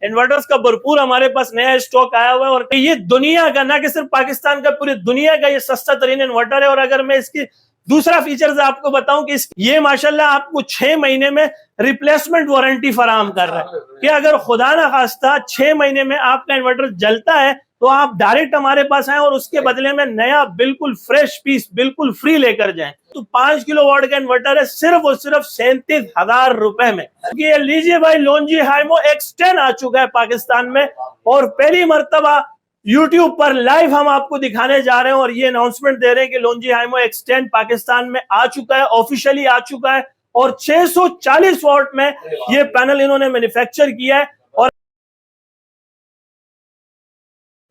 Inverters का भरपूर हमारे पास नया स्टॉक आया हुआ है और ये दुनिया का, ना कि सिर्फ पाकिस्तान का, पूरी दुनिया का ये सस्ता तरीन इन्वर्टर है। और अगर मैं इसकी दूसरा फीचर्स आपको बताऊं कि ये माशाल्लाह आपको 6 महीने में रिप्लेसमेंट वारंटी फराहम कर रहा है कि अगर खुदा ना खास्ता 6 महीने में आपका इन्वर्टर जलता है तो आप डायरेक्ट हमारे पास आए और उसके बदले में नया बिल्कुल फ्रेश पीस बिल्कुल फ्री लेकर जाएं। तो 5 किलोवाट का इन्वर्टर है सिर्फ और सिर्फ 37,000 रुपए में। ये लीजिए भाई, लोंजी हाइमो X10 आ चुका है पाकिस्तान में और पहली मर्तबा YouTube पर लाइव हम आपको दिखाने जा रहे हैं और ये अनाउंसमेंट दे रहे हैं कि लोंजी हाइमो X10 पाकिस्तान में आ चुका है, ऑफिशियली आ चुका है और 640 वॉट में ये पैनल इन्होंने मैन्युफैक्चर किया है। और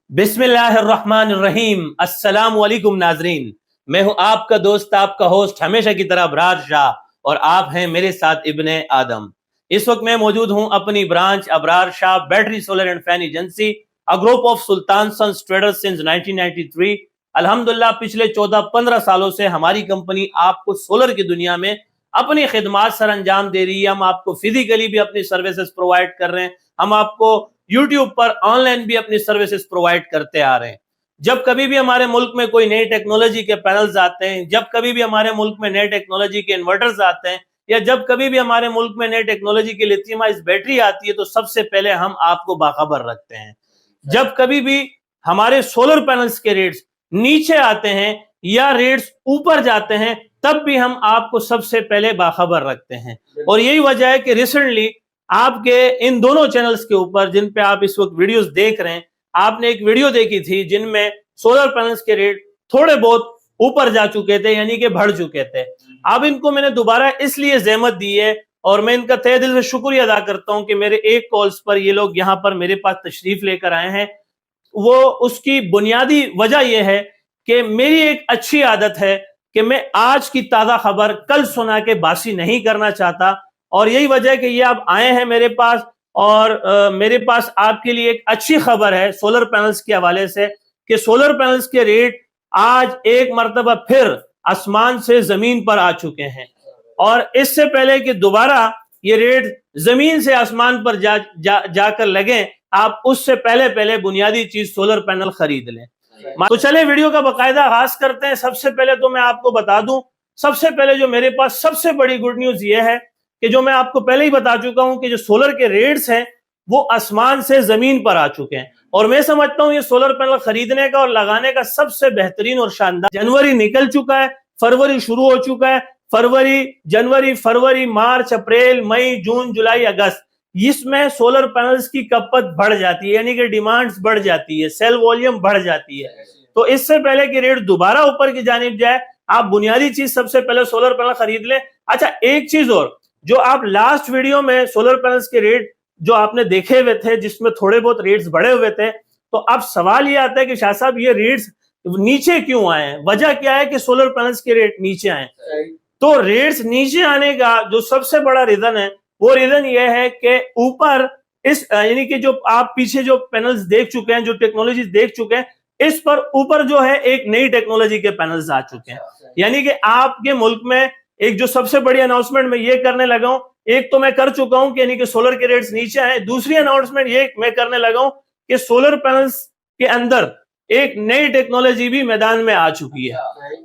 बिस्मिल्लाहिर्रहमानिर्रहीम, अस्सलाम वालेकुम नाजरीन, मैं हूं आपका दोस्त, आपका होस्ट हमेशा की तरह अबरार शाह और आप हैं मेरे साथ इब्ने आदम। इस वक्त मैं मौजूद हूं अपनी branch Abrar Shah battery solar and fan agency, a group of Sultan sons traders since 1993। अल्हम्दुलिल्लाह पिछले 14-15 सालों से हमारी कंपनी आपको सोलर की दुनिया में अपनी खिदमात सर अंजाम दे रही है। हम आपको फिजिकली भी अपनी सर्विसेज प्रोवाइड कर रहे हैं, हम आपको यूट्यूब पर ऑनलाइन भी अपनी सर्विसेज प्रोवाइड करते आ रहे हैं। जब कभी भी हमारे मुल्क में कोई नई टेक्नोलॉजी के पैनल्स आते हैं, जब कभी भी हमारे मुल्क में नए टेक्नोलॉजी के इन्वर्टर्स आते हैं, या जब कभी भी हमारे मुल्क में नई टेक्नोलॉजी की लिथियम आयन बैटरी आती है, तो सबसे पहले हम आपको बाखबर रखते हैं। जब कभी भी हमारे सोलर पैनल्स के रेट्स नीचे आते हैं या रेट्स ऊपर जाते हैं, तब भी हम आपको सबसे पहले बाखबर रखते हैं। और यही वजह है कि रिसेंटली आपके इन दोनों चैनल्स के ऊपर जिन पे आप इस वक्त वीडियोस देख रहे हैं, आपने एक वीडियो देखी थी जिनमें सोलर पैनल्स के रेट थोड़े बहुत ऊपर जा चुके थे, यानी कि बढ़ चुके थे। अब इनको मैंने दोबारा इसलिए जहमत दी है और मैं इनका तहे दिल से शुक्रिया अदा करता हूं कि मेरे एक कॉल्स पर ये लोग यहां पर मेरे पास तशरीफ लेकर आए हैं। वो उसकी बुनियादी वजह यह है कि मेरी एक अच्छी आदत है कि मैं आज की ताजा खबर कल सुना के बासी नहीं करना चाहता, और यही वजह है कि ये आप आए हैं मेरे पास और मेरे पास आपके लिए एक अच्छी खबर है सोलर पैनल्स के हवाले से कि सोलर पैनल्स के रेट आज एक मर्तबा फिर आसमान से जमीन पर आ चुके हैं। और इससे पहले कि दोबारा ये रेट जमीन से आसमान पर जाकर लगे, आप उससे पहले बुनियादी चीज सोलर पैनल खरीद लें। तो चले वीडियो का बाकायदा आगाज करते हैं। सबसे पहले तो मैं आपको बता दूं, सबसे पहले जो मेरे पास सबसे बड़ी गुड न्यूज ये है कि जो मैं आपको पहले ही बता चुका हूं कि जो सोलर के रेट्स हैं वो आसमान से जमीन पर आ चुके हैं। और मैं समझता हूं ये सोलर पैनल खरीदने का और लगाने का सबसे बेहतरीन और शानदार, जनवरी निकल चुका है, फरवरी शुरू हो चुका है, जनवरी, फरवरी, मार्च, अप्रैल, मई, जून, जुलाई, अगस्त, इसमें सोलर पैनल्स की खपत बढ़ जाती है, यानी कि डिमांड्स बढ़ जाती है, सेल वॉल्यूम बढ़ जाती है। तो इससे पहले कि रेट दोबारा ऊपर की जानिब जाए, आप बुनियादी चीज सबसे पहले सोलर पैनल खरीद लें। अच्छा, एक चीज और, जो आप लास्ट वीडियो में सोलर पैनल्स के रेट जो आपने देखे हुए थे जिसमें थोड़े बहुत रेट्स बढ़े हुए थे, तो अब सवाल ये आता है कि शाह साहब ये रेट्स नीचे क्यों आए हैं, वजह क्या है कि सोलर पैनल्स के रेट नीचे आए? तो रेट्स नीचे आने का जो सबसे बड़ा रीजन है वो रीजन ये है कि ऊपर इस, यानी कि जो आप पीछे जो पैनल्स देख चुके हैं, जो टेक्नोलॉजी देख चुके हैं, इस पर ऊपर जो है एक नई टेक्नोलॉजी के पैनल्स आ चुके हैं। यानी कि आपके मुल्क में एक जो सबसे बड़ी अनाउंसमेंट मैं ये करने लगा हूं, एक तो मैं कर चुका हूं कि यानी कि सोलर के रेट्स नीचे आए, दूसरी अनाउंसमेंट ये मैं करने लगा हूं कि सोलर पैनल्स के अंदर एक नई टेक्नोलॉजी भी मैदान में आ चुकी है।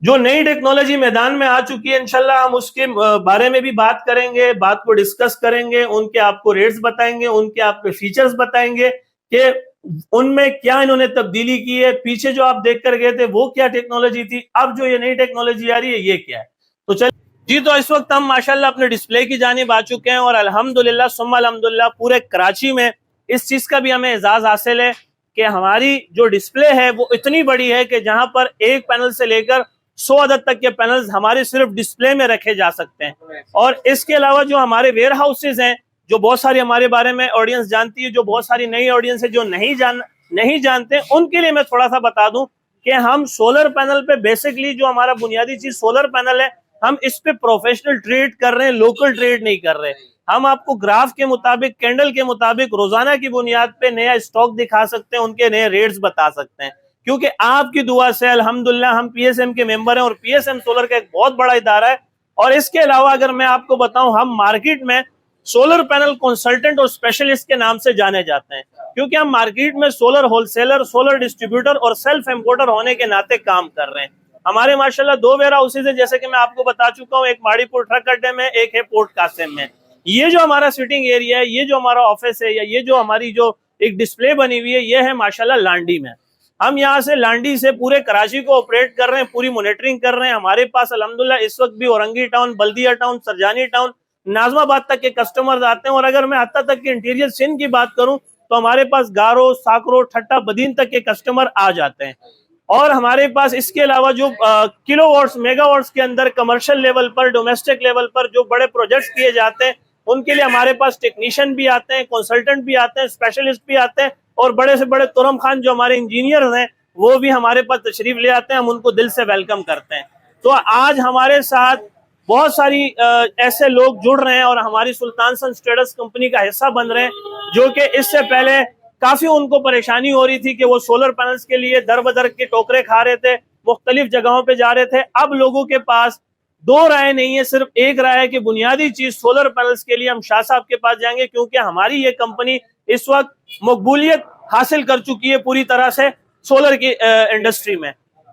जो नई टेक्नोलॉजी मैदान में आ चुकी है, इंशाल्लाह हम उसके बारे में भी बात करेंगे, बात को डिस्कस करेंगे, उनके आपको रेट्स बताएंगे, उनके आपको फीचर्स बताएंगे कि उनमें क्या इन्होंने तब्दीली की है, पीछे जो आप देख कर गए थे वो क्या टेक्नोलॉजी थी, अब जो ये नई टेक्नोलॉजी आ रही है ये क्या है। तो चलिए जी, तो इस वक्त हम माशाल्लाह अपने डिस्प्ले की जानिब आ चुके हैं और अल्हम्दुलिल्लाह सुम्मा अल्हम्दुलिल्लाह पूरे कराची में इस चीज का भी हमें एजाज हासिल है कि हमारी जो डिस्प्ले है वो इतनी बड़ी है कि जहां पर एक पैनल से लेकर 100 अदद तक के पैनल्स हमारे सिर्फ डिस्प्ले में रखे जा सकते हैं। और इसके अलावा जो हमारे वेयर हाउसेज हैं, जो बहुत सारी हमारे बारे में ऑडियंस जानती है, जो बहुत सारी नई ऑडियंस है जो नहीं जानते, उनके लिए मैं थोड़ा सा बता दूं कि हम सोलर पैनल पे बेसिकली जो हमारा बुनियादी चीज सोलर पैनल है, हम इस पे प्रोफेशनल ट्रेड कर रहे हैं, लोकल ट्रेड नहीं कर रहे। हम आपको ग्राफ के मुताबिक, कैंडल के मुताबिक रोजाना की बुनियाद पे नया स्टॉक दिखा सकते हैं, उनके नए रेट्स बता सकते हैं, क्योंकि आपकी दुआ से अल्हम्दुलिल्लाह हम पीएसएम के मेंबर हैं और पीएसएम सोलर का एक बहुत बड़ा इदारा है। और इसके अलावा अगर मैं आपको बताऊं, हम मार्केट में सोलर पैनल कंसल्टेंट और स्पेशलिस्ट के नाम से जाने जाते हैं, क्योंकि हम मार्केट में सोलर होलसेलर, सोलर डिस्ट्रीब्यूटर और सेल्फ इम्पोर्टर होने के नाते काम कर रहे हैं। हमारे माशाल्लाह 2 वेयर हाउसेज है, जैसे कि मैं आपको बता चुका हूँ, एक माड़ीपुर ट्रक अड्डे में, एक है पोर्ट कासिम में। ये जो हमारा सिटिंग एरिया है, ये जो हमारा ऑफिस है, या ये जो हमारी जो एक डिस्प्ले बनी हुई है, ये है माशाल्लाह लांडी में। हम यहाँ से लांडी से पूरे कराची को ऑपरेट कर रहे हैं, पूरी मॉनिटरिंग कर रहे हैं। हमारे पास अल्हम्दुलिल्लाह इस वक्त भी औरंगी टाउन, बल्दिया टाउन, सरजानी टाउन, नाजमाबाद तक के कस्टमर्स आते हैं। और अगर मैं हत्ता तक के इंटीरियर सिंध की बात करूं तो हमारे पास गारो, साकरो, ठट्टा, बदीन तक के कस्टमर आ जाते हैं। और हमारे पास इसके अलावा जो किलोवाट्स, मेगावाट्स के अंदर कमर्शियल लेवल पर, डोमेस्टिक लेवल पर जो बड़े प्रोजेक्ट्स किए जाते हैं, उनके लिए हमारे पास टेक्नीशियन भी आते हैं, कंसल्टेंट भी आते हैं, स्पेशलिस्ट भी आते हैं। और बड़े से बड़े तुरम खान जो हमारे इंजीनियर्स हैं, वो भी हमारे पास तशरीफ ले आते हैं। हम उनको दिल से वेलकम करते हैं। तो आज हमारे साथ बहुत सारी ऐसे लोग जुड़ रहे हैं और हमारी सुल्तान सन्स ट्रेडर्स कंपनी का हिस्सा बन रहे हैं, जो कि इससे पहले काफी उनको परेशानी हो रही थी कि वो सोलर पैनल्स के लिए दर बदर के टोकरे खा रहे थे, मुख्तलिफ जगहों पे जा रहे थे। अब लोगों के पास 2 राय नहीं है, सिर्फ एक राय है कि बुनियादी चीज सोलर पैनल्स के लिए हम शाह साहब के पास जाएंगे, क्योंकि हमारी ये कंपनी इस वक्त मकबूलियत हासिल कर चुकी है पूरी तरह से सोलर की इंडस्ट्री में।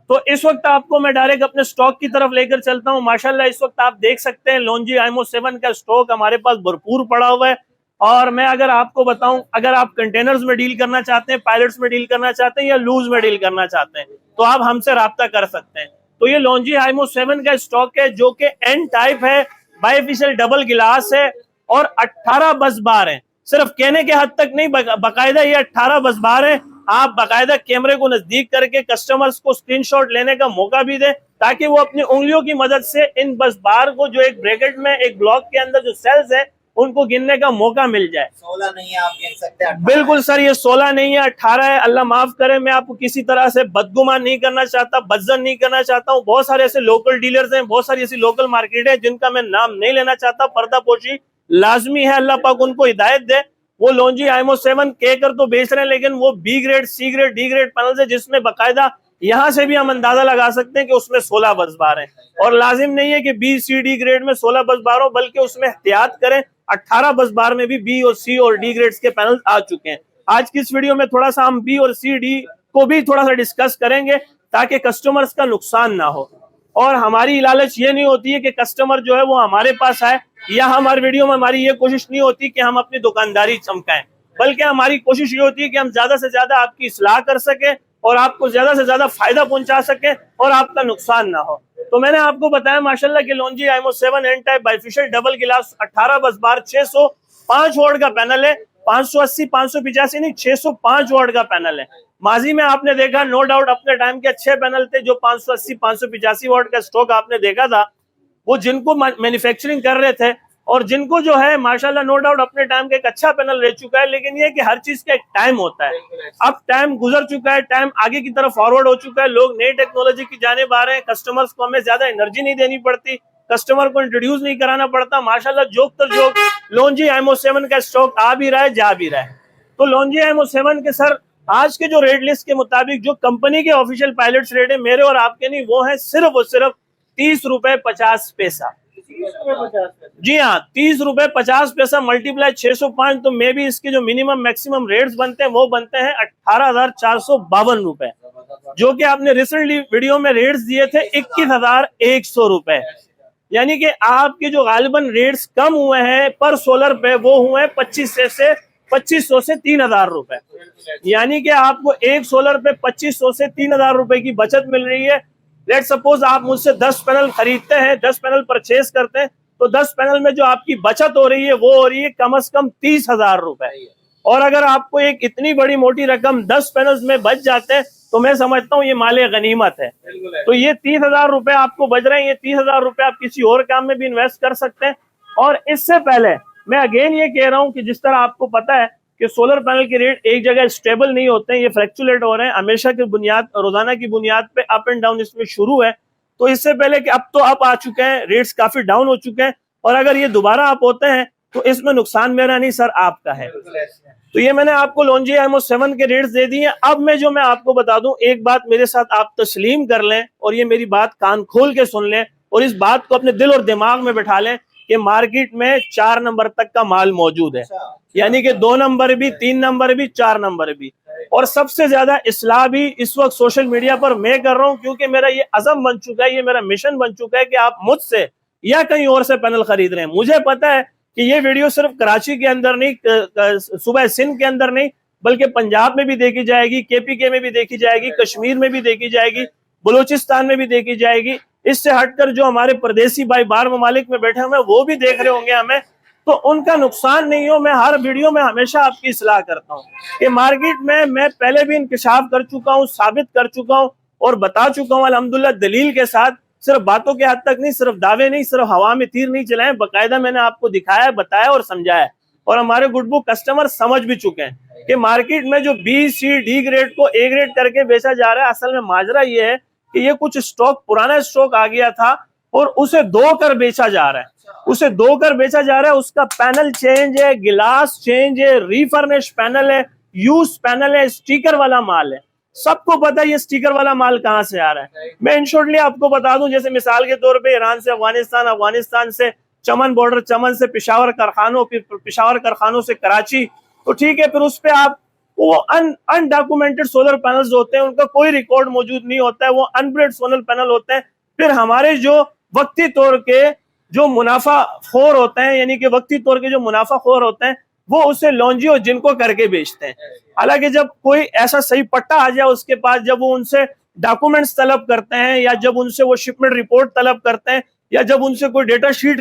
तो इस वक्त आपको मैं डायरेक्ट अपने स्टॉक की तरफ लेकर चलता हूं। माशाल्लाह इस वक्त आप देख सकते हैं लोंजी आईमो 7 का स्टॉक हमारे पास भरपूर पड़ा हुआ है। और मैं अगर आपको बताऊं, अगर आप कंटेनर्स में डील करना चाहते हैं, पायलट्स में डील करना चाहते हैं, या लूज में डील करना चाहते हैं, तो आप हमसे राब्ता कर सकते हैं। तो ये लोंजी आईमो 7 का स्टॉक है, जो कि एन टाइप है, बाइफिशियल डबल गिलास है और 18 बस बार है। सिर्फ कहने के हद तक नहीं, बाकायदा ये 18 बस बार है। आप बाकायदा कैमरे को नजदीक करके कस्टमर्स को स्क्रीनशॉट लेने का मौका भी दें, ताकि वो अपनी उंगलियों की मदद से इन बस बार को, जो एक ब्रैकेट में, एक ब्लॉक के अंदर जो सेल्स है, उनको गिनने का मौका मिल जाए। 16 नहीं है, आप गिन सकते हैं। बिल्कुल सर, ये 16 नहीं है, 18 है। अल्लाह माफ करे, मैं आपको किसी तरह से बदगुमान नहीं करना चाहता, बदजन नहीं करना चाहता हूँ। बहुत सारे ऐसे लोकल डीलर्स हैं, बहुत सारी ऐसी लोकल मार्केट है जिनका मैं नाम नहीं लेना चाहता। पर्दापोशी लाजमी है, अल्लाह पाक उनको हिदायत दे। वो लोंजी आईमो 7 कहकर तो बेच रहे हैं, लेकिन वो B grade, C grade, D grade panel है, जिसमें बाकायदा यहाँ से भी हम अंदाजा लगा सकते हैं कि उसमें 16 बस बार है। और लाजिम नहीं है कि बी, सी, डी ग्रेड में 16 बस बार हो, बल्कि उसमें एहतियात करें, 18 बस बार में भी बी और सी और डी ग्रेड्स के पैनल आ चुके हैं। आज की इस वीडियो में थोड़ा सा हम बी और सी, डी को भी थोड़ा सा डिस्कस करेंगे, ताकि कस्टमर्स का नुकसान ना हो। और हमारी लालच ये नहीं होती है कि कस्टमर जो है वो हमारे पास आए, या हमारे वीडियो में हमारी ये कोशिश नहीं होती कि हम अपनी दुकानदारी चमकाएं, बल्कि हमारी कोशिश ये होती है कि हम ज्यादा से ज्यादा आपकी इस्लाह कर सके और आपको ज्यादा से ज्यादा फायदा पहुंचा सके और आपका नुकसान ना हो। तो मैंने आपको बताया माशाल्लाह कि Longi Himo 7 N type bifacial double glass 18 बस बार 605 वाट का पैनल है। 580, 585 नहीं, 605 वाट का पैनल है। माजी में आपने देखा, नो डाउट अपने टाइम के अच्छे पैनल थे, जो 580, 585 वाट का स्टॉक आपने देखा था, वो जिनको मैन्युफैक्चरिंग कर रहे थे और जिनको जो है माशाल्लाह नो डाउट अपने टाइम का एक अच्छा पैनल रह चुका है। लेकिन ये कि हर चीज का एक टाइम होता है। अब टाइम गुजर चुका है, टाइम आगे की तरफ फॉरवर्ड हो चुका है, लोग नई टेक्नोलॉजी की जानिब आ रहे हैं, कस्टमर्स को हमें ज्यादा एनर्जी नहीं देनी पड़ती, कस्टमर को इंट्रोड्यूस नहीं कराना पड़ता। माशाल्लाह जोक तर जोक लोंजी आईमो 7 का स्टॉक आ भी रहा है, जा भी रहा है। तो लोंजी आईमो 7 के सर आज के जो रेट लिस्ट के मुताबिक जो कंपनी के ऑफिशियल पायलट्स रेट है, मेरे और आपके नहीं, वो है सिर्फ और सिर्फ 30 रुपए 50 पैसा। जी हाँ, 30 रुपए 50 पैसा मल्टीप्लाई 605, तो मे भी इसके जो मिनिमम मैक्सिमम रेट्स बनते हैं वो बनते हैं 18,452 रुपए, जो कि आपने रिसेंटली वीडियो में रेट्स दिए थे 21,100 रुपए। यानी कि आपके जो गालिबन रेट्स कम हुए हैं पर सोलर पे, वो हुए हैं 2500 से 3,000 रुपए। यानी कि आपको एक सोलर पे 2500 से 3,000 रुपए की बचत मिल रही है। लेट सपोज आप मुझसे 10 पैनल खरीदते हैं, 10 पैनल परचेज करते हैं, तो 10 पैनल में जो आपकी बचत हो रही है वो हो रही है कम से कम 30,000 रुपए। और अगर आपको एक इतनी बड़ी मोटी रकम 10 पैनल्स में बच जाते हैं, तो मैं समझता हूँ ये माले गनीमत है। तो ये 30,000 रुपए आपको बच रहे हैं, ये 30,000 रुपए आप किसी और काम में भी इन्वेस्ट कर सकते हैं। और इससे पहले मैं अगेन ये कह रहा हूँ कि जिस तरह आपको पता है कि सोलर पैनल के रेट एक जगह स्टेबल नहीं होते हैं, ये फ्लक्चुएट हो रहे हैं हमेशा की बुनियाद, रोजाना की बुनियाद पे अप एंड डाउन इसमें शुरू है। तो इससे पहले कि अब तो अप आ चुके हैं, रेट्स काफी डाउन हो चुके हैं, और अगर ये दोबारा अप होते हैं तो इसमें नुकसान मेरा नहीं सर, आपका है। तो ये मैंने आपको लोंजी आईमो 7 के रेट्स दे दिए। अब मैं आपको बता दूं, एक बात मेरे साथ आप तस्लीम कर लें और ये मेरी बात कान खोल के सुन लें और इस बात को अपने दिल और दिमाग में बैठा लें कि मार्केट में 4 नंबर तक का माल मौजूद है, यानी कि 2 नंबर भी, 3 नंबर भी, 4 नंबर भी। और सबसे ज्यादा इस्लाह भी इस वक्त सोशल मीडिया पर मैं कर रहा हूं, क्योंकि मेरा ये अज़म बन चुका है, ये मेरा मिशन बन चुका है कि आप मुझसे या कहीं और से पैनल खरीद रहे हैं। मुझे पता है कि ये वीडियो सिर्फ कराची के अंदर नहीं, सुबह सिंध के अंदर नहीं, बल्कि पंजाब में भी देखी जाएगी, केपीके में भी देखी जाएगी, कश्मीर में भी देखी जाएगी, बलूचिस्तान में भी देखी जाएगी। इससे हटकर जो हमारे परदेसी भाई बाहर ममालिक में बैठे हुए वो भी देख रहे होंगे हमें, तो उनका नुकसान नहीं हो। मैं हर वीडियो में हमेशा आपकी इस्लाह करता हूँ कि मार्केट में मैं पहले भी इंकशाफ कर चुका हूँ, साबित कर चुका हूँ और बता चुका हूँ अल्हम्दुलिल्लाह दलील के साथ। सिर्फ बातों के हद तक नहीं, सिर्फ दावे नहीं, सिर्फ हवा में तीर नहीं चलाए, बकायदा मैंने आपको दिखाया, बताया और समझाया। और हमारे गुडबुक कस्टमर समझ भी चुके हैं कि मार्केट में जो बी सी डी ग्रेड को ए ग्रेड करके बेचा जा रहा है, असल में माजरा ये है कि ये कुछ स्टॉक, पुराना स्टॉक आ गया था और उसे धो कर बेचा जा रहा है, उसे धो कर बेचा जा रहा है। उसका पैनल चेंज है, गिलास चेंज है, रीफर्निश पैनल है, यूज पैनल है, स्टिकर वाला माल है। सबको पता है ये स्टिकर वाला माल कहां से आ रहा है। मैं इन शॉर्टली आपको बता दूं, जैसे मिसाल के तौर पे ईरान से अफगानिस्तान, अफगानिस्तान से चमन बॉर्डर, चमन से पिशावर कारखानों, फिर पिशावर कारखानों से कराची, तो ठीक है, फिर उस पे आप वो अनडॉक्यूमेंटेड सोलर पैनल्स होते हैं, उनका कोई रिकॉर्ड मौजूद नहीं होता है, वो अनब्रेड सोलर पैनल होते हैं। फिर हमारे जो वक्ती तौर के जो मुनाफा खोर होते हैं, यानी कि वक्ती तौर के जो मुनाफा खोर होते हैं, वो उसे लॉन्जी और जिनको करके बेचते हैं। हालांकि जब कोई ऐसा सही पट्टा आ जाए उसके पास, जब वो उनसे डॉक्यूमेंट्स तलब करते हैं, या जब उनसे वो शिपमेंट रिपोर्ट तलब करते हैं, या जब उनसे कोई डेटा शीट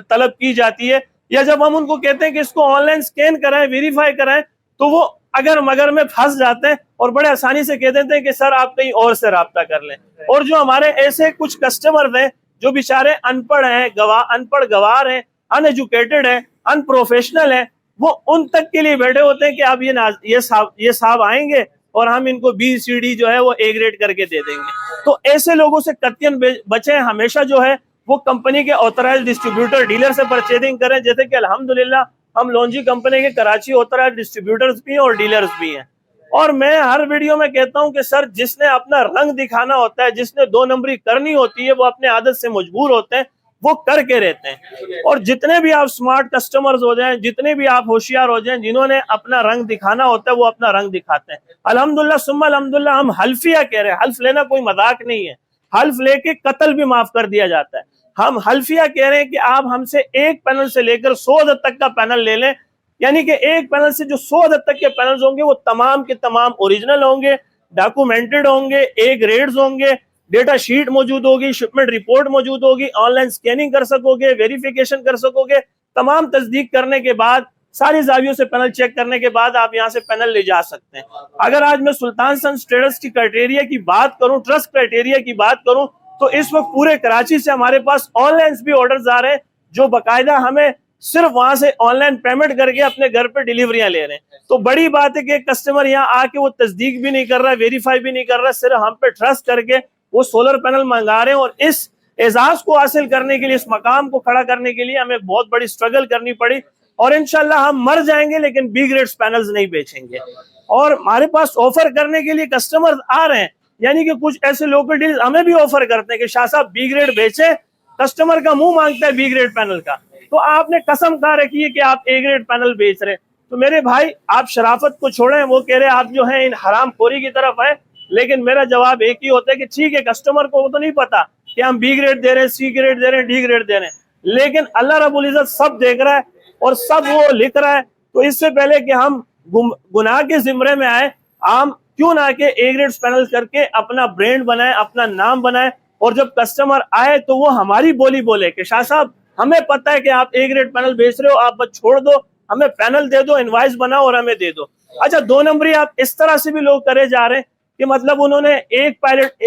तलब की जाती है, या जब हम उनको कहते हैं कि इसको ऑनलाइन स्कैन कराएं, वेरीफाई कराएं, तो वो अगर मगर में फंस जाते हैं और बड़े आसानी से कह देते हैं कि सर आप कहीं और से राब्ता कर लें। और जो हमारे ऐसे कुछ कस्टमर हैं जो बेचारे अनपढ़ हैं, अनपढ़ गवार हैं, अनएजुकेटेड हैं, अनप्रोफेशनल हैं, वो उन तक के लिए बैठे होते हैं कि आप ये साहब आएंगे और हम इनको बी सी डी जो है वो ए ग्रेड करके दे देंगे। तो ऐसे लोगों से कतईन बचें। हमेशा जो है वो कंपनी के ऑथराइज डिस्ट्रीब्यूटर, डीलर से परचेजिंग करें, जैसे कि अल्हम्दुलिल्लाह हम लॉन्जी कंपनी के कराची ऑथराइज डिस्ट्रीब्यूटर्स भी हैं और डीलर्स भी हैं। और मैं हर वीडियो में कहता हूं कि सर जिसने अपना रंग दिखाना होता है, जिसने 2 नंबरी करनी होती है, वो अपने आदत से मजबूर होते हैं, वो करके रहते हैं। और जितने भी आप स्मार्ट कस्टमर्स हो जाएं, जितने भी आप होशियार हो जाएं, जिन्होंने अपना रंग दिखाना होता है वो अपना रंग दिखाते हैं। अल्हम्दुलिल्लाह सुम्मा अल्हम्दुलिल्लाह हम हल्फिया कह रहे हैं, हल्फ लेना कोई मजाक नहीं है, हल्फ लेके कत्ल भी माफ कर दिया जाता है। हम हल्फिया कह रहे हैं कि आप हमसे एक पैनल से लेकर 100 अदद तक का पैनल ले लें, यानी कि एक पैनल से जो 100 अदद तक के पैनल्स होंगे वो तमाम के तमाम ओरिजिनल होंगे, डॉक्यूमेंटेड होंगे, ए ग्रेड्स होंगे, डेटा शीट मौजूद होगी, शिपमेंट रिपोर्ट मौजूद होगी, ऑनलाइन स्कैनिंग कर सकोगे, वेरिफिकेशन कर सकोगे, तमाम तस्दीक करने के बाद, सारी जावियों से पैनल चेक करने के बाद आप यहाँ से पैनल ले जा सकते हैं। अगर आज मैं सुल्तान सन्स ट्रेडर्स की क्राइटेरिया की बात करूं, ट्रस्ट क्राइटेरिया की बात करूं, तो इस वक्त पूरे कराची से हमारे पास ऑनलाइन भी ऑर्डर्स आ रहे हैं, जो बाकायदा हमें सिर्फ वहां से ऑनलाइन पेमेंट करके अपने घर पे डिलीवरियां ले रहे हैं। तो बड़ी बात है कि कस्टमर यहाँ आके वो तस्दीक भी नहीं कर रहा, वेरीफाई भी नहीं कर रहा, सिर्फ हम पे ट्रस्ट करके वो सोलर पैनल मंगा रहे हैं। और इस एजाज को हासिल करने के लिए, इस मकाम को खड़ा करने के लिए हमें बहुत बड़ी स्ट्रगल करनी पड़ी, और इंशाल्लाह हम मर जाएंगे लेकिन बी ग्रेड पैनल्स नहीं बेचेंगे। और हमारे पास ऑफर करने के लिए कस्टमर आ रहे हैं, यानी कि कुछ ऐसे लोकल डीलर हमें भी ऑफर करते हैं कि शाह साहब बी ग्रेड बेचे, कस्टमर का मुंह मांगता है बी ग्रेड पैनल का, तो आपने कसम खा रखी है कि आप ए ग्रेड पैनल बेच रहे हैं। तो मेरे भाई आप शराफत को छोड़ें, वो कह रहे हैं आप जो है इन हराम खोरी की तरफ है, लेकिन मेरा जवाब एक ही होता है कि ठीक है, कस्टमर को तो नहीं पता कि हम बी ग्रेड दे रहे हैं, सी ग्रेड दे रहे हैं, डी ग्रेड दे रहे हैं, लेकिन अल्लाह रब्बुल इज्जत सब देख रहा है और सब वो लिख रहा है। तो इससे पहले कि हम गुनाह के जिम्रे में आए, हम क्यों ना के ए ग्रेड पैनल करके अपना ब्रांड बनाए, अपना नाम बनाए, और जब कस्टमर आए तो वो हमारी बोली बोले कि शाह साहब हमें पता है कि आप ए ग्रेड पैनल बेच रहे हो, आप बस छोड़ दो, हमें पैनल दे दो, इनवाइस बनाओ और हमें दे दो। अच्छा, 2 नंबरी आप इस तरह से भी लोग करे जा रहे हैं कि मतलब उन्होंने एक पायलट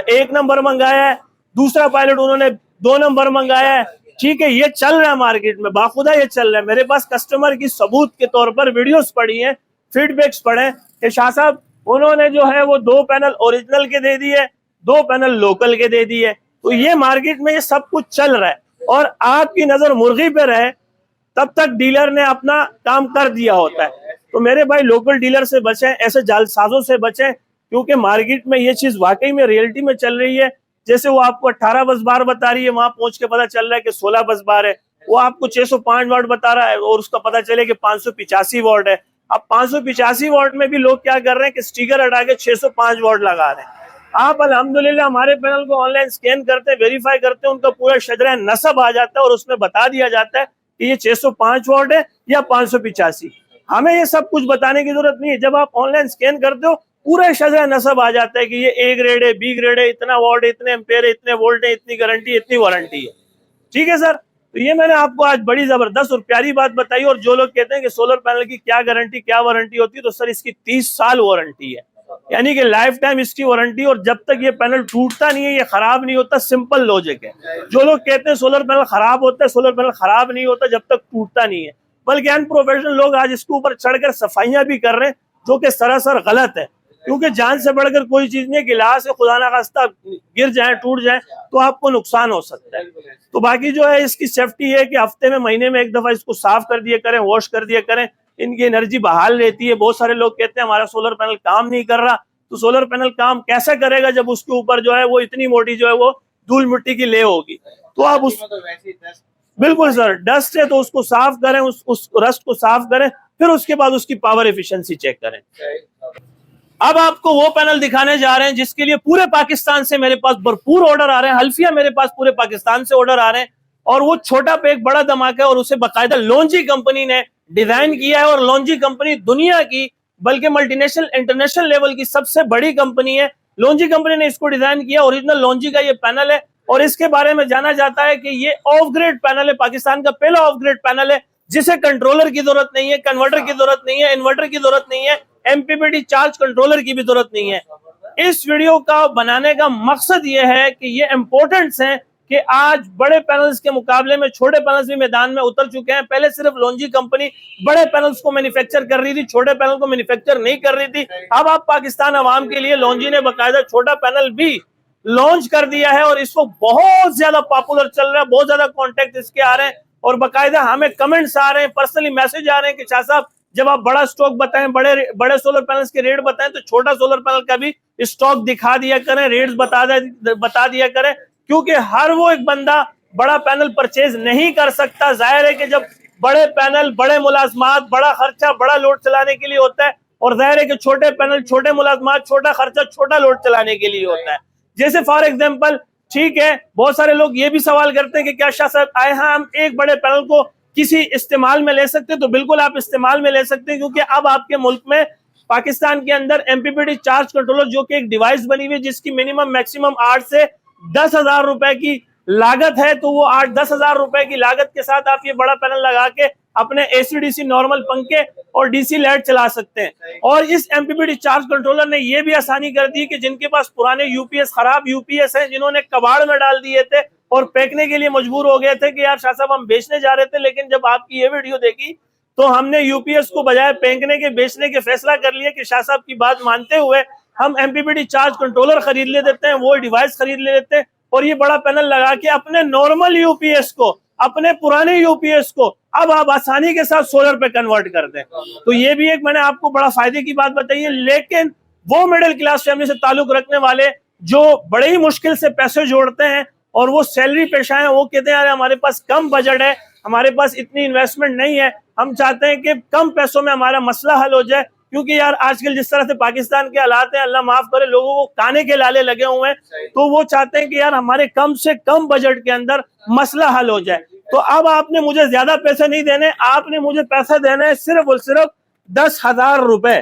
1 नंबर मंगाया है, दूसरा पायलट उन्होंने 2 नंबर मंगाया है। ठीक है, ये चल रहा है मार्केट में, बाखुदा ये चल रहा है। मेरे पास कस्टमर की सबूत के तौर पर वीडियोस पड़ी हैं, फीडबैक्स पड़े कि शाह साहब उन्होंने जो है वो 2 पैनल ओरिजिनल के दे दिए, 2 पैनल लोकल के दे दिए। तो ये मार्केट में ये सब कुछ चल रहा है, और आपकी नजर मुर्गी पे रहे तब तक डीलर ने अपना काम कर दिया होता है। तो मेरे भाई लोकल डीलर से बचें, ऐसे जालसाजों से बचें, क्योंकि मार्केट में ये चीज वाकई में रियलिटी में चल रही है जैसे वो आपको 18 बस बार बता रही है, वहां पहुंच के पता चल रहा है कि 16 बस बार है। वो आपको 605 वाट बता रहा है और उसका पता चले कि 585 वाट है। अब 585 वाट में भी लोग क्या कर रहे हैं कि स्टिकर हटा के 605 वाट लगा रहे हैं। आप अल्हम्दुलिल्लाह हमारे पैनल को ऑनलाइन स्कैन करते हैं, वेरीफाई करते हैं, उनका पूरा शजरा नसब आ जाता है और उसमें बता दिया जाता है कि ये 605 वाट है या 585। हमें ये सब कुछ बताने की जरूरत नहीं है। जब आप ऑनलाइन स्कैन करते हो पूरा शजरा नसब आ जाता है कि ये ए ग्रेड है, बी ग्रेड है, इतना वाट है, इतने एम्पेयर है, इतने वोल्ट है, इतनी गारंटी, इतनी वारंटी है। ठीक है सर, तो ये मैंने आपको आज बड़ी जबरदस्त और प्यारी बात बताई। और जो लोग कहते हैं कि सोलर पैनल की क्या गारंटी, क्या वारंटी होती है, तो सर इसकी 30 साल वारंटी है, यानी कि लाइफ टाइम इसकी वारंटी। और जब तक ये पैनल टूटता नहीं है, ये खराब नहीं होता, सिंपल लॉजिक है। जो लोग कहते हैं सोलर पैनल खराब होता है, सोलर पैनल खराब नहीं होता जब तक टूटता नहीं है। बल्कि अनप्रोफेशनल लोग आज इसके ऊपर चढ़कर सफाइयां भी कर रहे हैं, जो कि सरासर गलत है, क्योंकि जान से बढ़कर कोई चीज नहीं है। गिलास से खुदा ना खास्ता गिर जाए, टूट जाए तो आपको नुकसान हो सकता है। तो बाकी जो है इसकी सेफ्टी है कि हफ्ते में, महीने में एक दफा इसको साफ कर दिया करें, वॉश कर दिया करें, इनकी एनर्जी बहाल रहती है। बहुत सारे लोग कहते हैं हमारा सोलर पैनल काम नहीं कर रहा, तो सोलर पैनल काम कैसे करेगा जब उसके ऊपर जो है वो इतनी मोटी जो है वो धूल मिट्टी की ले होगी। तो आप उस बिल्कुल सर, डस्ट है तो उसको साफ करें, उस रस्ट को साफ करें, फिर उसके बाद उसकी पावर एफिशिएंसी चेक करें। अब आपको वो पैनल दिखाने जा रहे हैं जिसके लिए पूरे पाकिस्तान से मेरे पास भरपूर ऑर्डर आ रहे हैं। हल्फिया मेरे पास पूरे पाकिस्तान से ऑर्डर आ रहे हैं और वो छोटा पे एक बड़ा धमाका है और उसे बाकायदा लॉन्जी कंपनी ने डिजाइन किया है। और लॉन्जी कंपनी दुनिया की, बल्कि मल्टीनेशनल इंटरनेशनल लेवल की सबसे बड़ी कंपनी है। लॉन्जी कंपनी ने इसको डिजाइन किया, ओरिजिनल लॉन्जी का ये पैनल है। और इसके बारे में जाना जाता है कि ये ऑफ ग्रेड पैनल है, पाकिस्तान का पहला ऑफ ग्रेड पैनल है जिसे कंट्रोलर की जरूरत नहीं है, कन्वर्टर की जरूरत नहीं है, इन्वर्टर की जरूरत नहीं है, एमपीपीटी चार्ज कंट्रोलर की भी जरूरत नहीं है। इस वीडियो का बनाने का मकसद ये है कि ये इंपॉर्टेंट्स हैं कि आज बड़े पैनल्स के मुकाबले में छोटे पैनल्स भी मैदान में उतर चुके हैं। पहले सिर्फ लॉन्जी कंपनी बड़े पैनल्स को मैन्युफैक्चर कर रही थी, छोटे पैनल को मैन्युफैक्चर नहीं कर रही थी। अब आप पाकिस्तान अवाम के लिए लॉन्जी ने बाकायदा छोटा पैनल भी लॉन्च कर दिया है और इस वक्त बहुत ज्यादा पॉपुलर चल रहा है, बहुत ज्यादा कॉन्टेक्ट इसके आ रहे हैं और बाकायदा हमें कमेंट्स आ रहे हैं, पर्सनली मैसेज आ रहे हैं कि शाह साहब जब आप बड़ा स्टॉक बताएं, बड़े सोलर पैनल्स के रेट बताएं, तो छोटा सोलर पैनल का भी स्टॉक दिखा दिया करें, रेट्स बता दिया करें, क्योंकि हर वो एक बंदा बड़ा पैनल परचेज नहीं कर सकता। जाहिर है कि जब बड़े पैनल, बड़े मुलाजमात, बड़ा खर्चा, बड़ा लोड चलाने के लिए होता है, और जाहिर है कि छोटे पैनल, छोटे मुलाजमात, छोटा खर्चा, छोटा लोड चलाने के लिए होता है। जैसे फॉर एग्जाम्पल, ठीक है, बहुत सारे लोग ये भी सवाल करते हैं कि क्या शाह साहब आए हैं हम एक बड़े पैनल को किसी इस्तेमाल में ले सकते हैं? तो बिल्कुल आप इस्तेमाल में ले सकते हैं, क्योंकि अब आपके मुल्क में पाकिस्तान के अंदर एमपीपीटी चार्ज कंट्रोलर, जो कि एक डिवाइस बनी हुई है जिसकी मिनिमम मैक्सिमम 8 से 10,000 रुपए की लागत है, तो वो 8-10 हजार रुपए की लागत के साथ आप ये बड़ा पैनल लगा के अपने एसी-डीसी नॉर्मल पंखे और डीसी लाइट चला सकते हैं। और इस एमपीपीटी चार्ज कंट्रोलर ने ये भी आसानी कर दी कि जिनके पास पुराने यूपीएस, खराब यूपीएस हैं, जिन्होंने कबाड़ में डाल दिए थे और फेंकने के लिए मजबूर हो गए थे कि यार शाह साहब हम बेचने जा रहे थे, लेकिन जब आपकी ये वीडियो देखी तो हमने यूपीएस को बजाय फेंकने के बेचने के फैसला कर लिया कि शाह साहब की बात मानते हुए हम एमपीपीटी चार्ज कंट्रोलर खरीद ले देते हैं, वो डिवाइस खरीद ले देते हैं और ये बड़ा पैनल लगा के अपने नॉर्मल यूपीएस को, अपने पुराने यूपीएस को अब आप आसानी के साथ सोलर पे कन्वर्ट कर दें। तो ये भी एक मैंने आपको बड़ा फायदे की बात बताई है। लेकिन वो मिडिल क्लास फैमिली से ताल्लुक रखने वाले जो बड़े ही मुश्किल से पैसे जोड़ते हैं और वो सैलरी पेशा है, वो कहते हैं यार हमारे पास कम बजट है, हमारे पास इतनी इन्वेस्टमेंट नहीं है, हम चाहते हैं कि कम पैसों में हमारा मसला हल हो जाए। क्योंकि यार आजकल जिस तरह से पाकिस्तान के हालात हैं, अल्लाह माफ करे, लोगों को खाने के लाले लगे हुए हैं, तो वो चाहते हैं कि यार हमारे कम से कम बजट के अंदर मसला हल हो जाए। तो अब आपने मुझे ज्यादा पैसे नहीं देने, आपने मुझे पैसे देने हैं सिर्फ और सिर्फ 10,000 रुपए।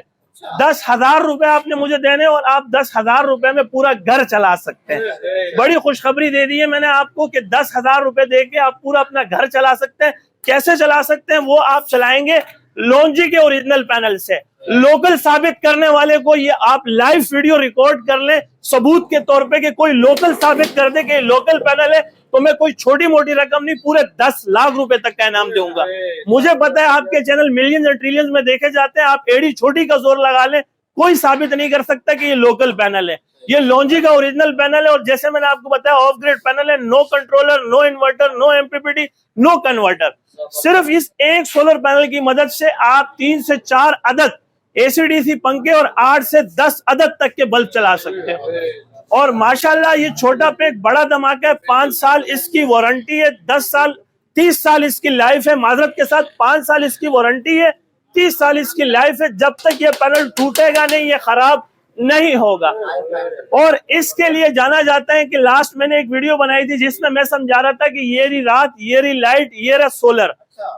10,000 रुपए आपने मुझे देने और आप 10,000 रुपए में पूरा घर चला सकते हैं। बड़ी खुशखबरी दे दी है मैंने आपको कि 10,000 रुपए दे के आप पूरा अपना घर चला सकते हैं। कैसे चला सकते हैं? वो आप चलाएंगे लॉन्जी के ओरिजिनल पैनल से। लोकल साबित करने वाले को ये आप लाइव वीडियो रिकॉर्ड कर लें सबूत के तौर पे कि कोई लोकल साबित कर दे कि लोकल पैनल है, तो मैं कोई छोटी मोटी रकम नहीं, पूरे 10 लाख रुपए तक का इनाम दूंगा। मुझे पता है आपके चैनल मिलियंस और ट्रिलियंस में देखे जाते हैं, आप एड़ी छोटी का जोर लगा लें, कोई साबित नहीं कर सकता कि ये लोकल पैनल है। ये लॉन्जी का ओरिजिनल पैनल है और जैसे मैंने आपको बताया ऑफ ग्रेड पैनल है, no controller, no inverter, no MPPT, no converter. सिर्फ इस एक सोलर पैनल की मदद से आप 3 से 4 अदद एसीडीसी पंखे और 8 से 10 अदद तक के बल्ब चला सकते हैं। और माशाल्लाह ये छोटा पैक बड़ा धमाका है। 5 साल इसकी वारंटी है, 10 साल 30 साल इसकी लाइफ है। माजरत के साथ 5 साल इसकी वारंटी है, 30 साल इसकी लाइफ है। जब तक ये पैनल टूटेगा नहीं, ये खराब नहीं होगा। और इसके लिए जाना जाता है कि लास्ट मैंने एक वीडियो बनाई थी जिसमें मैं समझा रहा था कि ये रही रात, ये रही लाइट, ये रहा सोलर।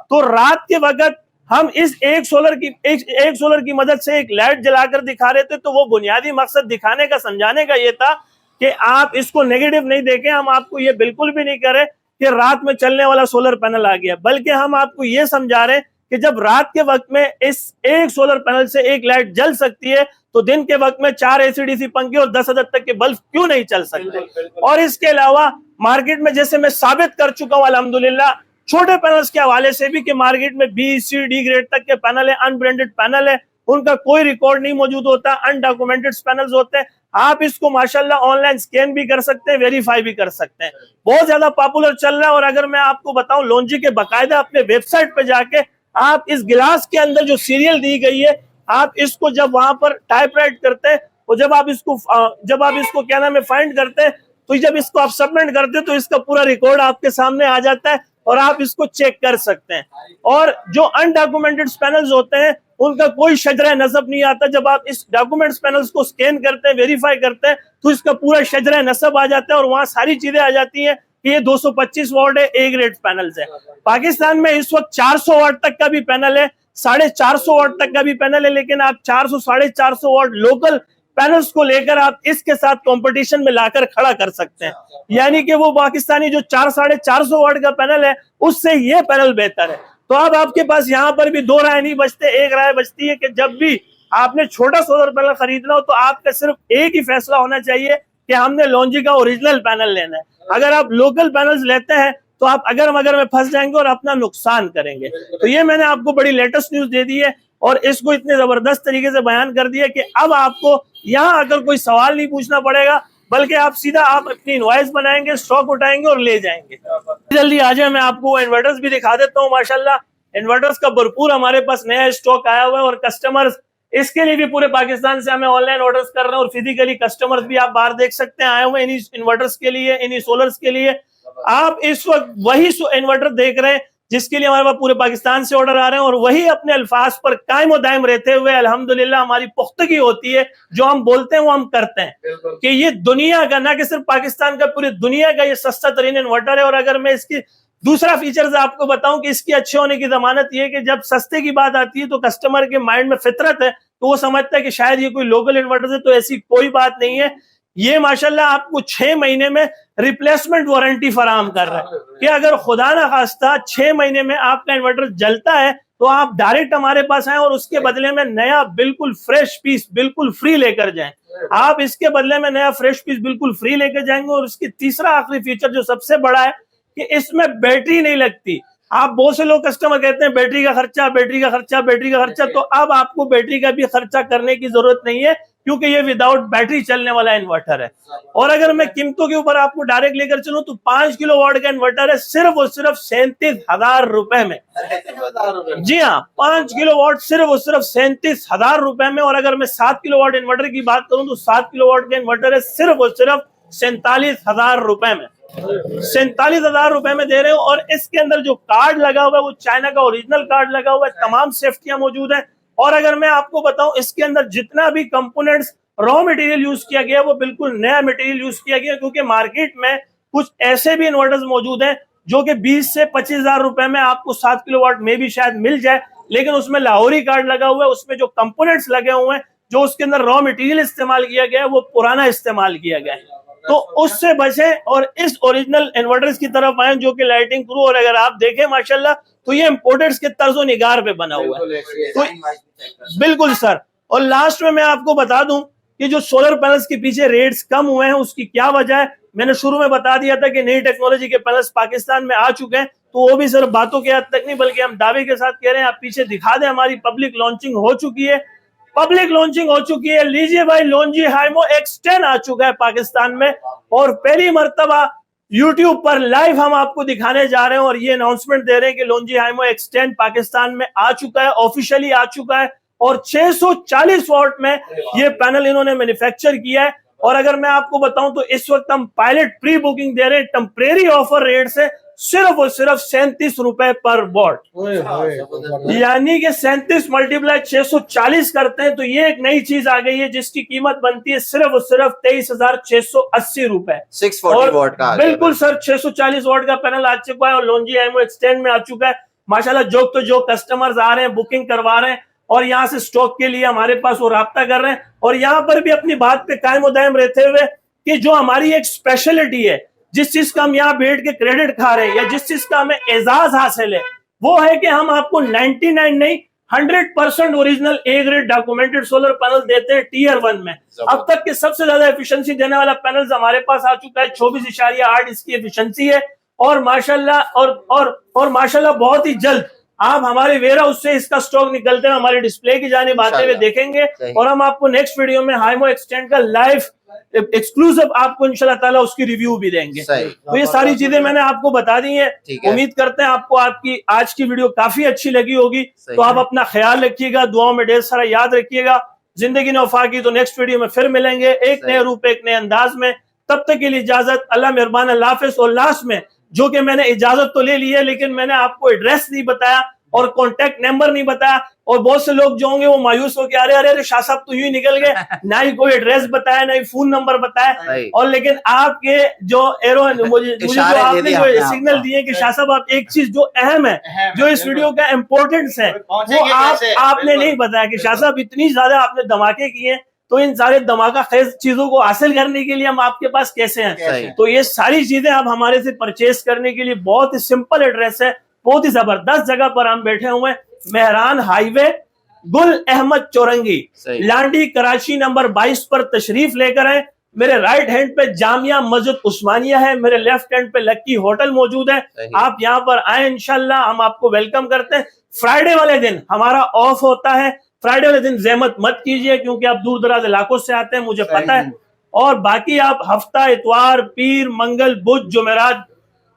तो रात के वक्त हम इस एक सोलर की मदद से एक लाइट जलाकर दिखा रहे थे। तो वो बुनियादी मकसद दिखाने का, समझाने का ये था कि आप इसको नेगेटिव नहीं देखें। हम आपको ये बिल्कुल भी नहीं करें कि रात में चलने वाला सोलर पैनल आ गया, बल्कि हम आपको ये समझा रहे हैं कि जब रात के वक्त में इस एक सोलर पैनल से एक लाइट जल सकती है, तो दिन के वक्त में 4 एसीडीसी पंखे और 10,000 तक के बल्ब क्यों नहीं चल सकते। और इसके अलावा मार्केट में, जैसे मैं साबित कर चुका हूं अल्हम्दुलिल्लाह, छोटे पैनल्स के हवाले से भी कि मार्केट में बी सी डी ग्रेड तक के पैनल है, अनब्रांडेड पैनल है, उनका कोई रिकॉर्ड नहीं मौजूद होता, अनडॉक्यूमेंटेड पैनल्स होते हैं। आप इसको माशाल्लाह ऑनलाइन स्कैन भी कर सकते हैं, वेरीफाई भी कर सकते हैं। बहुत ज्यादा पॉपुलर चल रहा है। और अगर मैं आपको बताऊं, लॉन्जी के बाकायदा अपने वेबसाइट पे जाके आप इस गिलास के अंदर जो सीरियल दी गई है, आप इसको जब वहां पर टाइपराइट करते हैं और जब आप इसको क्या नाम है फाइंड करते हैं, तो जब इसको आप सबमिट करते हैं तो इसका पूरा रिकॉर्ड आपके सामने आ जाता है और आप इसको चेक कर सकते हैं। और जो अनडॉक्यूमेंटेड पैनल्स होते हैं उनका कोई शजरा नसब नहीं आता। जब आप इस डॉक्यूमेंट्स पैनल्स को स्कैन करते हैं, वेरीफाई करते हैं, तो इसका पूरा शजरा नसब आ जाता है और वहां सारी चीजें आ जाती हैं कि ये 225 वाट है, ए ग्रेड पैनल्स है। पाकिस्तान में इस वक्त 400 वाट तक का भी पैनल है, 450 वाट तक का भी पैनल है, लेकिन आप 400 450 वाट लोकल पैनल्स को लेकर आप इसके साथ कंपटीशन में लाकर खड़ा कर सकते हैं। यानी कि वो पाकिस्तानी जो 400-450 वाट का पैनल है, उससे ये पैनल बेहतर है। तो अब आपके पास यहाँ पर भी दो राय नहीं बचते, एक राय बचती है कि जब भी आपने छोटा सोलर पैनल खरीदना हो तो आपका सिर्फ एक ही फैसला होना चाहिए कि हमने लॉन्जी का ओरिजिनल पैनल लेना है। अगर आप लोकल पैनल्स लेते हैं तो आप अगर मगर में फंस जाएंगे और अपना नुकसान करेंगे। तो ये मैंने आपको बड़ी लेटेस्ट न्यूज दे दी है और इसको इतने जबरदस्त तरीके से बयान कर दिया कि अब आपको यहाँ आकर कोई सवाल नहीं पूछना पड़ेगा, बल्कि आप सीधा अपनी इनवॉइस बनाएंगे, स्टॉक उठाएंगे और ले जाएंगे। जल्दी आ जाए, मैं आपको इन्वर्टर्स भी दिखा देता हूँ। माशाल्लाह इन्वर्टर्स का भरपूर हमारे पास नया स्टॉक आया हुआ है और कस्टमर्स इसके लिए भी पूरे पाकिस्तान से हमें ऑनलाइन ऑर्डर्स कर रहे हैं और फिजिकली कस्टमर्स भी आप बाहर देख सकते हैं आए हुए इन्हीं इन्वर्टर्स के लिए, इन्हीं सोलर्स के लिए। आप इस वक्त वही इन्वर्टर देख रहे हैं जिसके लिए हमारे पास पूरे पाकिस्तान से ऑर्डर आ रहे हैं और वही अपने अल्फाज पर कायम और दायम रहते हुए अल्हम्दुलिल्लाह हमारी पुख्तगी होती है। जो हम बोलते हैं वो हम करते हैं कि ये दुनिया का, ना कि सिर्फ पाकिस्तान का, पूरी दुनिया का ये सस्ता तरीन इन्वर्टर है। और अगर मैं इसकी दूसरा फीचर्स आपको बताऊं कि इसकी अच्छे होने की जमानत ये है कि जब सस्ते की बात आती है तो कस्टमर के माइंड में फितरत है, तो वो समझता है कि शायद ये कोई लोकल इन्वर्टर है। तो ऐसी कोई बात नहीं है। ये माशाल्लाह आपको 6 महीने में रिप्लेसमेंट वारंटी फराहम कर रहा है कि अगर खुदा ना खास्ता 6 महीने में आपका इन्वर्टर जलता है तो आप डायरेक्ट हमारे पास आए और उसके बदले में नया बिल्कुल फ्रेश पीस बिल्कुल फ्री लेकर जाएं। आप इसके बदले में नया फ्रेश पीस बिल्कुल फ्री लेकर जाएंगे। और उसकी तीसरा आखिरी फीचर जो सबसे बड़ा है कि इसमें बैटरी नहीं लगती। आप बहुत से लोग कस्टमर कहते हैं बैटरी का खर्चा, बैटरी का खर्चा, बैटरी का खर्चा। तो अब आपको बैटरी का भी खर्चा करने की जरूरत नहीं है क्योंकि ये विदाउट बैटरी चलने वाला इन्वर्टर है। और अगर मैं कीमतों के ऊपर आपको डायरेक्ट लेकर चलूं तो 5 किलोवाट का इन्वर्टर है सिर्फ और सिर्फ 37,000 रुपए में। जी हाँ, 5 किलोवाट सिर्फ और सिर्फ 37,000 रुपए में। और अगर मैं 7 किलोवाट इन्वर्टर की बात करूं तो 7 किलोवाट का इन्वर्टर है सिर्फ और सिर्फ 47,000 रुपए में। 47,000 रुपए में दे रहे हो। और इसके अंदर जो कार्ड लगा हुआ है वो चाइना का ओरिजिनल कार्ड लगा हुआ है, तमाम सेफ्टियां मौजूद है। और अगर मैं आपको बताऊं इसके अंदर जितना भी कंपोनेंट्स रॉ मटेरियल यूज किया गया वो बिल्कुल नया मटेरियल यूज किया गया, क्योंकि मार्केट में कुछ ऐसे भी इन्वर्टर्स मौजूद हैं जो कि 20 से 25,000 रुपए में आपको 7 किलोवाट में भी शायद मिल जाए, लेकिन उसमें लाहौरी कार्ड लगा हुआ है, उसमें जो कंपोनेंट्स लगे हुए हैं, जो उसके अंदर रॉ मटेरियल इस्तेमाल किया गया है वो पुराना इस्तेमाल किया गया है। तो उससे बचे और इस ओरिजिनल इन्वर्टर्स की तरफ आए जो कि लाइटिंग प्रूफ। और अगर आप देखें माशाल्लाह तो ये इंपोर्टेड्स के तर्जो निगार पे बना हुआ है। तो बिल्कुल सर। और लास्ट में मैं आपको बता दूं कि जो सोलर पैनल्स के पीछे रेट्स कम हुए हैं उसकी क्या वजह है। मैंने शुरू में बता दिया था कि नई टेक्नोलॉजी के पैनल्स पाकिस्तान में आ चुके हैं, तो वो भी सिर्फ बातों के हद तक नहीं बल्कि हम दावे के साथ कह रहे हैं। आप पीछे दिखा दें, हमारी पब्लिक लॉन्चिंग हो चुकी है, पब्लिक लॉन्चिंग हो चुकी है। लीजिए भाई, लॉन्जी हाइमो X10 आ चुका है पाकिस्तान में और पहली मर्तबा YouTube पर लाइव हम आपको दिखाने जा रहे हैं और ये अनाउंसमेंट दे रहे हैं कि लॉन्जी हाइमो X10 पाकिस्तान में आ चुका है, ऑफिशियली आ चुका है। और 640 वाट में ये पैनल इन्होंने मैन्युफैक्चर किया है और अगर मैं आपको बताऊं तो इस वक्त हम पायलट प्री बुकिंग दे रहे हैं टेम्परेरी ऑफर रेट से सिर्फ और सिर्फ 37 रुपए पर वॉट, यानी कि 37 मल्टीप्लाई 640 करते हैं तो ये एक नई चीज आ गई है जिसकी कीमत बनती है सिर्फ और सिर्फ 23,680 रुपए। 640 वॉट का बिल्कुल सर, 640 वॉट का पैनल आ चुका है और लॉन्जी एमो एक्सटेंड में आ चुका है। माशाल्लाह जो कस्टमर्स आ रहे हैं बुकिंग करवा रहे हैं और यहाँ से स्टॉक के लिए हमारे पास वो राब्ता कर रहे हैं। और यहाँ पर भी अपनी बात पे कायम दायम रहते हुए कि जो हमारी एक स्पेशलिटी है, जिस चीज का हम यहाँ बैठ के क्रेडिट खा रहे हैं या जिस चीज का हमें एजाज हासिल है, वो है कि हम आपको 99 नहीं 100% original A grade documented solar panel देते हैं टियर 1 में। अब तक के सबसे ज्यादा एफिशिएंसी देने वाला पैनल हमारे पास आ चुका है, 24.8 इसकी एफिशिएंसी है। और माशाल्लाह और माशाल्लाह बहुत ही जल्द आप हमारे वेयर हाउस से इसका स्टॉक निकलते हैं हमारे डिस्प्ले की जानिब आते हुए देखेंगे और हम आपको नेक्स्ट वीडियो में हाइमो एक्सटेंड का लाइव एक्सक्लूसिव आपको इंशाल्लाह ताला उसकी रिव्यू भी देंगे। तो ये सारी चीजें मैंने आपको बता दी हैं। उम्मीद करते हैं आपको आपकी आज की वीडियो काफी अच्छी लगी होगी। तो आप अपना ख्याल रखिएगा, दुआओं में ढेर सारा याद रखिएगा। जिंदगी ने वफा की तो नेक्स्ट वीडियो में फिर मिलेंगे एक नए रूप एक नए अंदाज में। तब तक के लिए इजाजत, अल्लाह मेहरबान, अल्लाह हाफिज़। और लास्ट में जो कि मैंने इजाजत तो ले ली है लेकिन मैंने आपको एड्रेस नहीं बताया और कॉन्टेक्ट नंबर नहीं बताया और बहुत से लोग जो होंगे वो मायूस हो के अरे शाह साहब तो यूं ही निकल गए, ना ही कोई एड्रेस बताया ना ही फोन नंबर बताया। और लेकिन आपके जो मुझे जो आपने जो सिग्नल दिए कि शाह साहब आप एक चीज जो अहम है जो इस वीडियो का इम्पोर्टेंस है वो आपने नहीं बताया कि शाह साहब इतनी ज्यादा आपने धमाके किए, तो इन सारे धमाका खेज चीजों को हासिल करने के लिए हम आपके पास कैसे हैं। तो ये सारी चीजें आप हमारे से परचेज करने के लिए बहुत ही सिंपल एड्रेस है, बहुत ही जबरदस्त जगह पर हम बैठे हुए हैं। मेहरान हाईवे, गुल अहमद चौरंगी, लांडी, कराची नंबर 22 पर तशरीफ लेकर आए। मेरे राइट हैंड पे जामिया मस्जिद उस्मानिया है, मेरे लेफ्ट हैंड पे लक्की होटल मौजूद है। आप यहाँ पर आए, इंशाल्लाह हम आपको वेलकम करते हैं। फ्राइडे वाले दिन हमारा ऑफ होता है, फ्राइडे वाले दिन जहमत मत कीजिए क्योंकि आप दूर दराज इलाकों से आते हैं, मुझे पता है। और बाकी आप हफ्ता, इतवार, पीर, मंगल, बुध, जुमेरात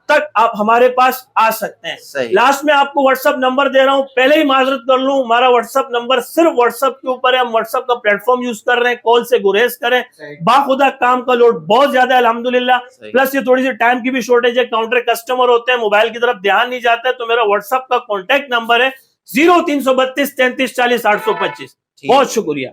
तक आप हमारे पास आ सकते हैं। लास्ट में आपको व्हाट्सएप नंबर दे रहा हूं, पहले ही माजरत कर लूं, हमारा व्हाट्सएप नंबर सिर्फ व्हाट्सएप के ऊपर है। हम व्हाट्सएप का प्लेटफॉर्म यूज कर रहे हैं, कॉल से गुरेज करें। बाखुदा काम का लोड बहुत ज्यादा है अल्हम्दुलिल्लाह, प्लस ये थोड़ी सी टाइम की भी शॉर्टेज है, काउंटर कस्टमर होते हैं, मोबाइल की तरफ ध्यान नहीं जाता है। तो मेरा व्हाट्सएप का कॉन्टेक्ट नंबर है 0332 33 40 825। बहुत शुक्रिया।